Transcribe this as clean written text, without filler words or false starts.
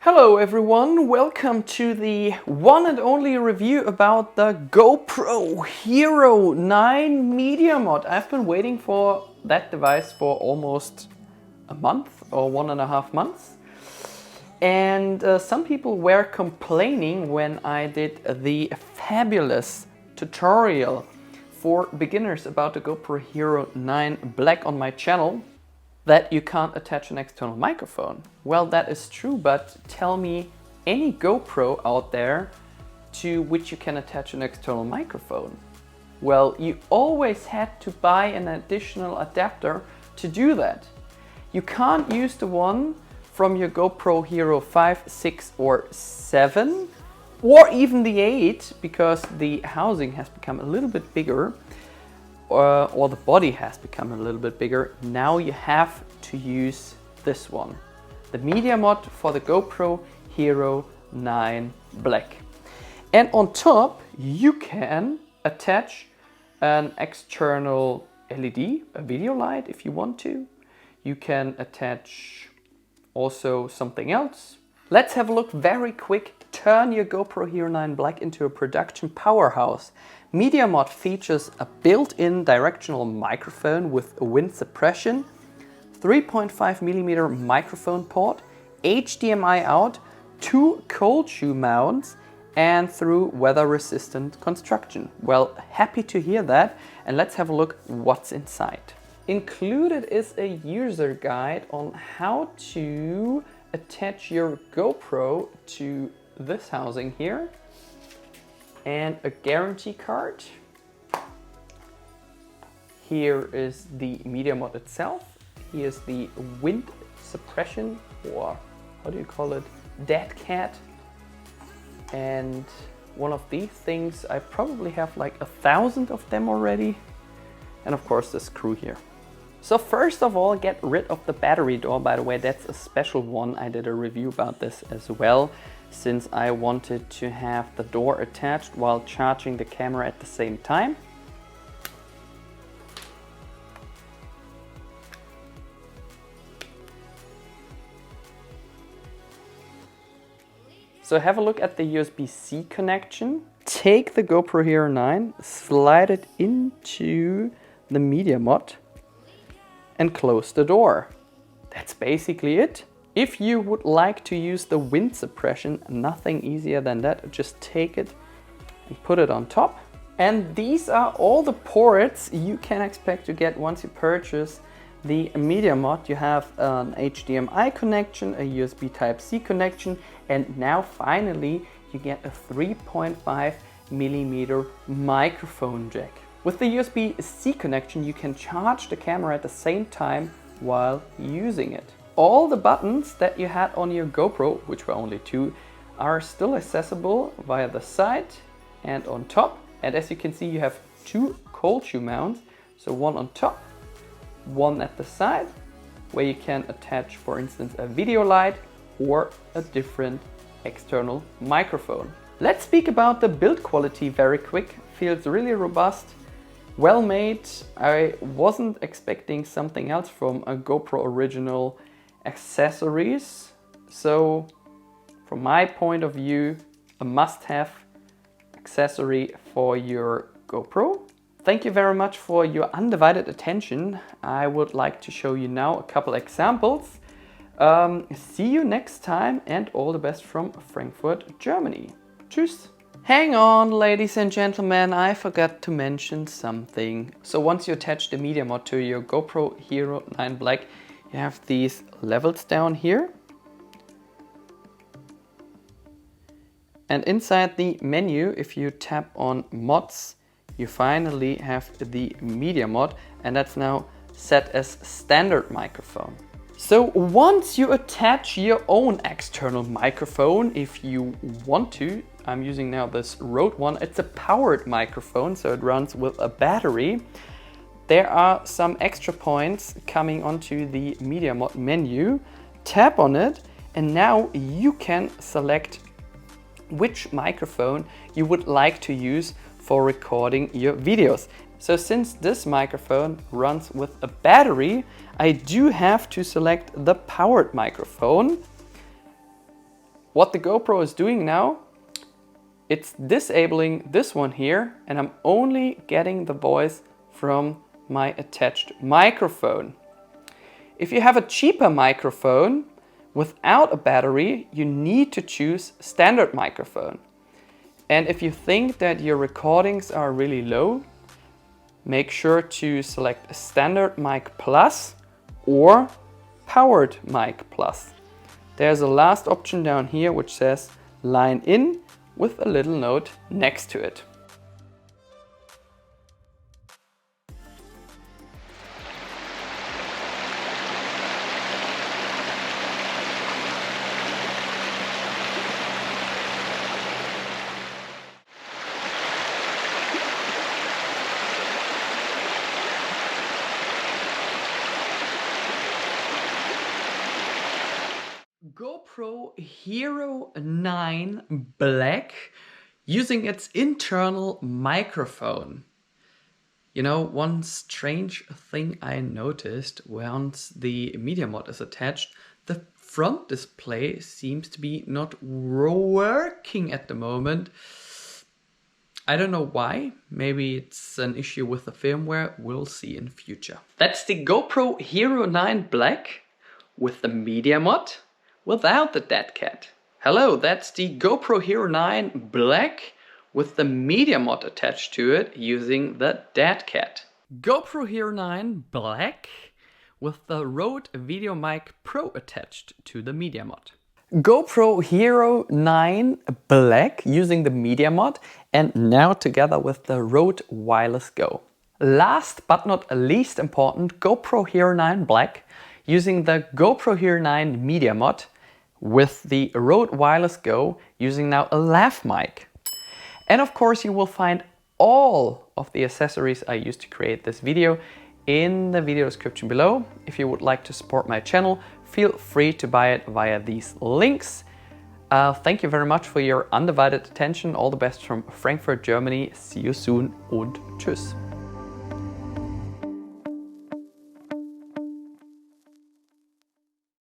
Hello everyone, welcome to the one and only review about the GoPro Hero 9 Media Mod. I've been waiting for that device for almost a month or 1.5 months. And some people were complaining when I did the fabulous tutorial for beginners about the GoPro Hero 9 Black on my channel that you can't attach an external microphone. Well, that is true, but tell me any GoPro out there to which you can attach an external microphone. Well, you always had to buy an additional adapter to do that. You can't use the one from your GoPro Hero 5, 6 or 7 or even the 8 because the housing has become a little bit bigger or the body has become a little bit bigger. Now you have to use this one, the media mod for the GoPro Hero 9 Black. And on top you can attach an external LED, a video light if you want to. You can attach also something else. Let's have a look very quick. Turn your GoPro Hero 9 Black into a production powerhouse. Media Mod features a built-in directional microphone with wind suppression, 3.5mm microphone port, HDMI out, 2 cold shoe mounts, and through weather-resistant construction. Well, happy to hear that, and let's have a look what's inside. Included is a user guide on how to attach your GoPro to this housing here, and a guarantee card. Here is the media mod itself. Here's the wind suppression, or how do you call it, dead cat. And one of these things, I probably have like 1,000 of them already. And of course the screw here. So first of all, get rid of the battery door. By the way, that's a special one. I did a review about this as well, since I wanted to have the door attached while charging the camera at the same time. So have a look at the USB-C connection. Take the GoPro Hero 9, slide it into the media mod and close the door. That's basically it. If you would like to use the wind suppression, nothing easier than that. Just take it and put it on top. And these are all the ports you can expect to get once you purchase the media mod. You have an HDMI connection, a USB Type-C connection, and now finally you get a 3.5mm microphone jack. With the USB-C connection, you can charge the camera at the same time while using it. All the buttons that you had on your GoPro, which were only 2, are still accessible via the side and on top. And as you can see, you have 2 cold shoe mounts. So one on top, one at the side, where you can attach, for instance, a video light or a different external microphone. Let's speak about the build quality very quick. Feels really robust. Well made. I wasn't expecting something else from a GoPro original accessories. So from my point of view, a must-have accessory for your GoPro. Thank you very much for your undivided attention. I would like to show you now a couple examples. See you next time and all the best from Frankfurt, Germany. Tschüss. Hang on, ladies and gentlemen, I forgot to mention something. So once you attach the media mod to your GoPro Hero 9 Black, you have these levels down here. And inside the menu, if you tap on mods, you finally have the media mod, and that's now set as standard microphone. So once you attach your own external microphone, if you want to, I'm using now this Rode one. It's a powered microphone, so it runs with a battery. There are some extra points coming onto the media mod menu. Tap on it, and now you can select which microphone you would like to use for recording your videos. So since this microphone runs with a battery, I do have to select the powered microphone. what the GoPro is doing now, it's disabling this one here, and I'm only getting the voice from my attached microphone. If you have a cheaper microphone without a battery, you need to choose standard microphone. And if you think that your recordings are really low, make sure to select Standard Mic Plus or Powered Mic Plus. There's a last option down here which says Line In with a little note next to it. GoPro Hero 9 Black using its internal microphone. You know, one strange thing I noticed once the Media Mod is attached, the front display seems to be not working at the moment. I don't know why. Maybe it's an issue with the firmware. We'll see in future. That's the GoPro Hero 9 Black with the Media Mod without the dead cat. Hello, that's the GoPro Hero 9 Black with the Media Mod attached to it using the dead cat. GoPro Hero 9 Black with the Rode VideoMic Pro attached to the Media Mod. GoPro Hero 9 Black using the Media Mod and now together with the Rode Wireless Go. Last but not least important, GoPro Hero 9 Black using the GoPro Hero 9 Media Mod with the Rode Wireless Go using now a lav mic. And of course you will find all of the accessories I used to create this video in the video description below. If you would like to support my channel, feel free to buy it via these links. Thank you very much for your undivided attention. All the best from Frankfurt, Germany. See you soon und tschüss.